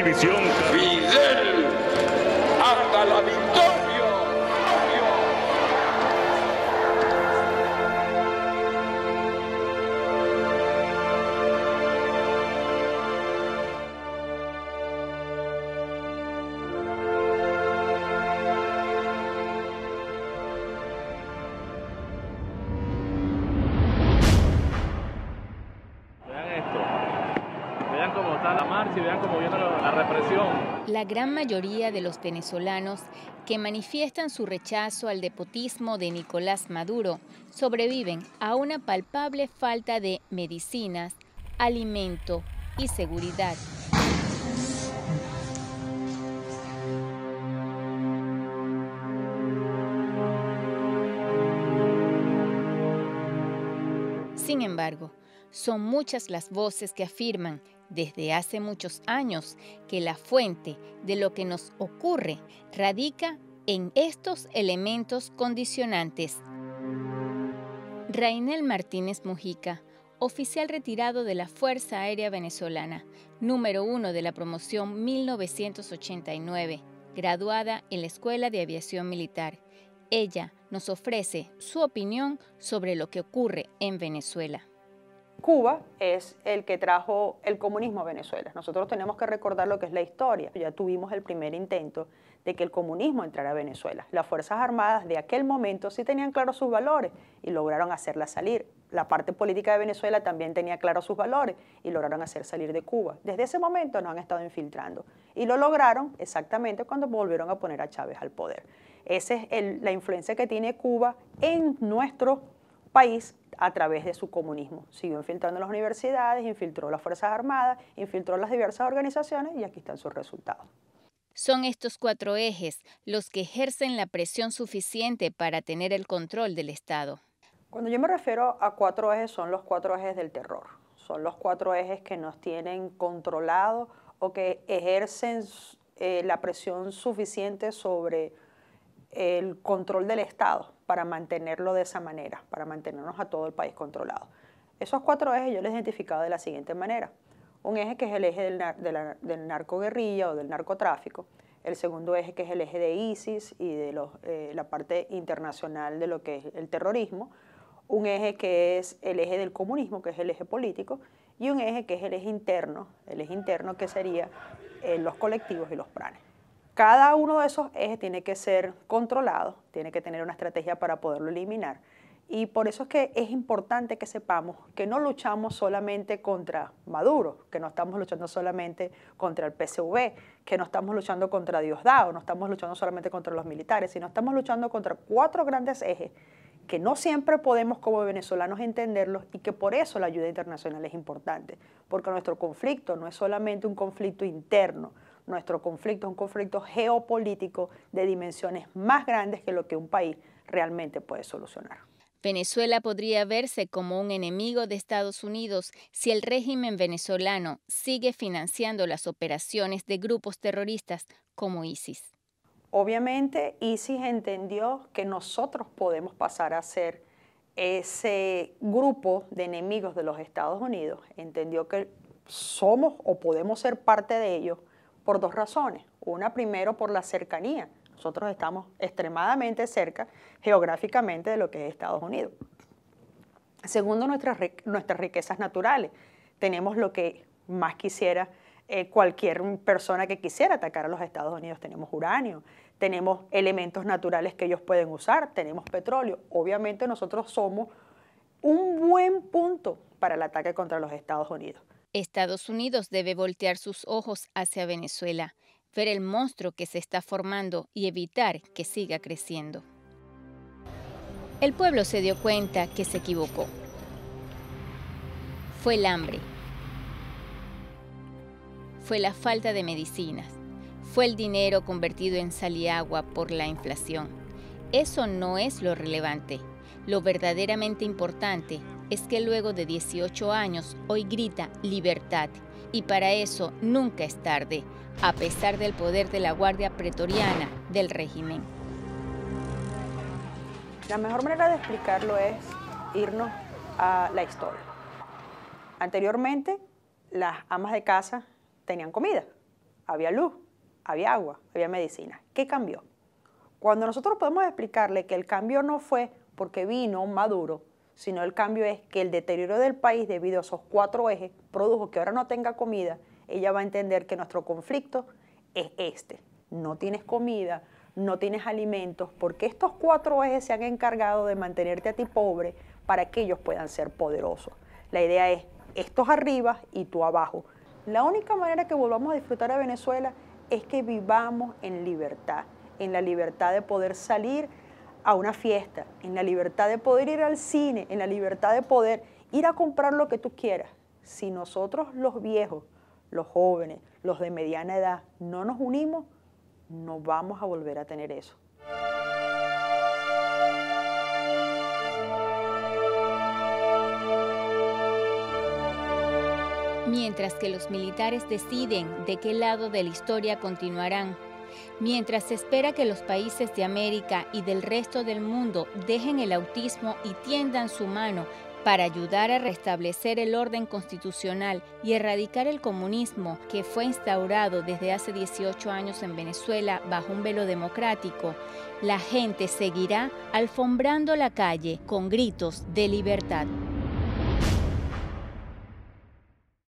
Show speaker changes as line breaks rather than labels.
Televisión.
Fidel, hasta la victoria.
Vean cómo está la marcha y vean cómo viene la represión.
La gran mayoría de los venezolanos que manifiestan su rechazo al despotismo de Nicolás Maduro sobreviven a una palpable falta de medicinas, alimento y seguridad. Sin embargo, son muchas las voces que afirman desde hace muchos años que la fuente de lo que nos ocurre radica en estos elementos condicionantes. Rainel Martínez Mujica, oficial retirado de la Fuerza Aérea Venezolana, número 1 de la promoción 1989, graduada en la Escuela de Aviación Militar. Ella nos ofrece su opinión sobre lo que ocurre en Venezuela.
Cuba es el que trajo el comunismo a Venezuela. Nosotros tenemos que recordar lo que es la historia. Ya tuvimos el primer intento de que el comunismo entrara a Venezuela. Las Fuerzas Armadas de aquel momento sí tenían claros sus valores y lograron hacerla salir. La parte política de Venezuela también tenía claros sus valores y lograron hacer salir de Cuba. Desde ese momento nos han estado infiltrando y lo lograron exactamente cuando volvieron a poner a Chávez al poder. Esa es la influencia que tiene Cuba en nuestro país a través de su comunismo. Siguió infiltrando las universidades, infiltró las Fuerzas Armadas, infiltró las diversas organizaciones y aquí están sus resultados.
Son estos 4 ejes los que ejercen la presión suficiente para tener el control del Estado.
Cuando yo me refiero a 4 ejes, son los 4 ejes del terror. Son los 4 ejes que nos tienen controlados o que ejercen la presión suficiente sobre el control del Estado para mantenerlo de esa manera, para mantenernos a todo el país controlado. Esos 4 ejes yo los he identificado de la siguiente manera. Un eje que es el eje del narcoguerrilla o del narcotráfico, el segundo eje que es el eje de ISIS y de la parte internacional de lo que es el terrorismo, un eje que es el eje del comunismo, que es el eje político, y un eje que es el eje interno que sería los colectivos y los planes. Cada uno de esos ejes tiene que ser controlado, tiene que tener una estrategia para poderlo eliminar. Y por eso es que es importante que sepamos que no luchamos solamente contra Maduro, que no estamos luchando solamente contra el PSV, que no estamos luchando contra Diosdado, no estamos luchando solamente contra los militares, sino estamos luchando contra 4 grandes ejes que no siempre podemos como venezolanos entenderlos y que por eso la ayuda internacional es importante, porque nuestro conflicto no es solamente un conflicto interno, nuestro conflicto es un conflicto geopolítico de dimensiones más grandes que lo que un país realmente puede solucionar.
Venezuela podría verse como un enemigo de Estados Unidos si el régimen venezolano sigue financiando las operaciones de grupos terroristas como ISIS.
Obviamente, ISIS entendió que nosotros podemos pasar a ser ese grupo de enemigos de los Estados Unidos. Entendió que somos o podemos ser parte de ellos por 2 razones. Una, primero, por la cercanía. Nosotros estamos extremadamente cerca geográficamente de lo que es Estados Unidos. Segundo, nuestras riquezas naturales. Tenemos lo que más quisiera cualquier persona que quisiera atacar a los Estados Unidos. Tenemos uranio, tenemos elementos naturales que ellos pueden usar, tenemos petróleo. Obviamente nosotros somos un buen punto para el ataque contra los Estados Unidos.
Estados Unidos debe voltear sus ojos hacia Venezuela, ver el monstruo que se está formando y evitar que siga creciendo. El pueblo se dio cuenta que se equivocó. Fue el hambre. Fue la falta de medicinas. Fue el dinero convertido en sal y agua por la inflación. Eso no es lo relevante. Lo verdaderamente importante es que luego de 18 años hoy grita libertad. Y para eso nunca es tarde, a pesar del poder de la Guardia Pretoriana del régimen.
La mejor manera de explicarlo es irnos a la historia. Anteriormente, las amas de casa tenían comida. había luz, había agua, había medicina. ¿Qué cambió? Cuando nosotros podemos explicarle que el cambio no fue porque vino Maduro, sino el cambio es que el deterioro del país debido a esos 4 ejes produjo que ahora no tenga comida, ella va a entender que nuestro conflicto es este. No tienes comida, no tienes alimentos, porque estos 4 ejes se han encargado de mantenerte a ti pobre para que ellos puedan ser poderosos. La idea es estos arriba y tú abajo. La única manera que volvamos a disfrutar de Venezuela es que vivamos en la libertad de poder salir a una fiesta, en la libertad de poder ir al cine, en la libertad de poder ir a comprar lo que tú quieras. Si nosotros los viejos, los jóvenes, los de mediana edad, no nos unimos, no vamos a volver a tener eso.
Mientras que los militares deciden de qué lado de la historia continuarán, mientras se espera que los países de América y del resto del mundo dejen el autismo y tiendan su mano para ayudar a restablecer el orden constitucional y erradicar el comunismo que fue instaurado desde hace 18 años en Venezuela bajo un velo democrático, la gente seguirá alfombrando la calle con gritos de libertad.